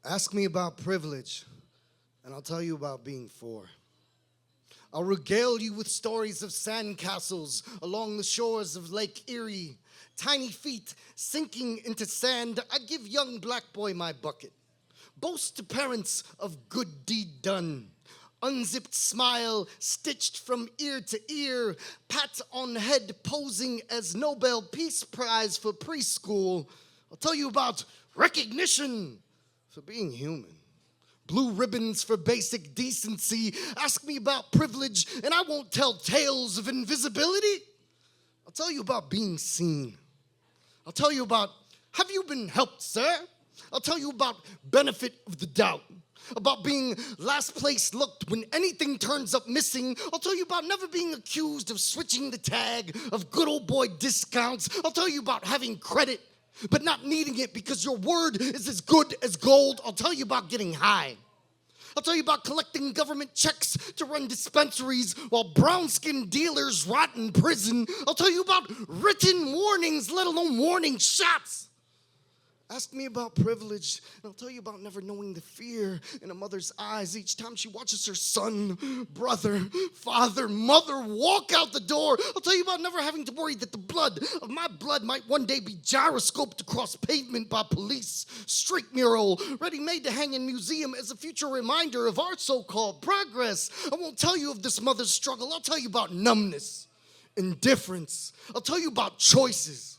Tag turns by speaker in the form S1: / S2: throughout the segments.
S1: Ask me about privilege, and I'll tell you about being four. I'll regale you with stories of sandcastles along the shores of Lake Erie, tiny feet sinking into sand. I'd give young black boy my bucket. Boast to parents of good deed done. Unzipped smile stitched from ear to ear, pat on head posing as Nobel Peace Prize for preschool. I'll tell you about recognition for being human. Blue ribbons for basic decency. Ask me about privilege, and I won't tell tales of invisibility. I'll tell you about being seen. I'll tell you about, have you been helped, sir? I'll tell you about benefit of the doubt. About being last place looked when anything turns up missing. I'll tell you about never being accused of switching the tag of good old boy discounts. I'll tell you about having credit, but not needing it because your word is as good as gold. I'll tell you about getting high. I'll tell you about collecting government checks to run dispensaries while brown-skinned dealers rot in prison. I'll tell you about written warnings, let alone warning shots. Ask me about privilege, and I'll tell you about never knowing the fear in a mother's eyes each time she watches her son, brother, father, mother walk out the door. I'll tell you about never having to worry that the blood of my blood might one day be gyroscoped across pavement by police. Street mural, ready-made to hang in museum as a future reminder of our so-called progress. I won't tell you of this mother's struggle. I'll tell you about numbness, indifference. I'll tell you about choices.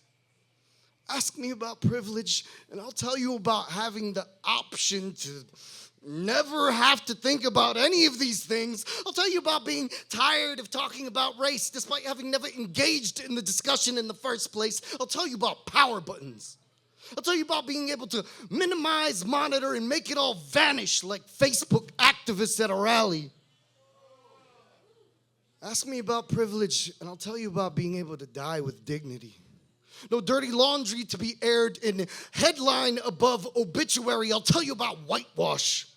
S1: Ask me about privilege, and I'll tell you about having the option to never have to think about any of these things. I'll tell you about being tired of talking about race despite having never engaged in the discussion in the first place. I'll tell you about power buttons. I'll tell you about being able to minimize, monitor, and make it all vanish like Facebook activists at a rally. Ask me about privilege, and I'll tell you about being able to die with dignity. No dirty laundry to be aired in headline above obituary. I'll tell you about whitewash.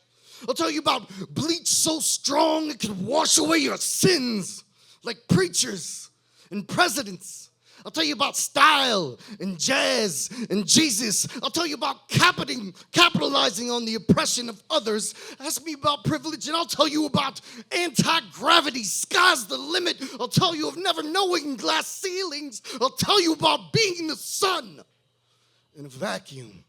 S1: I'll tell you about bleach so strong it can wash away your sins, like preachers and presidents. I'll tell you about style and jazz and Jesus. I'll tell you about capitalizing on the oppression of others. Ask me about privilege, and I'll tell you about anti-gravity. Sky's the limit. I'll tell you of never knowing glass ceilings. I'll tell you about being the sun in a vacuum.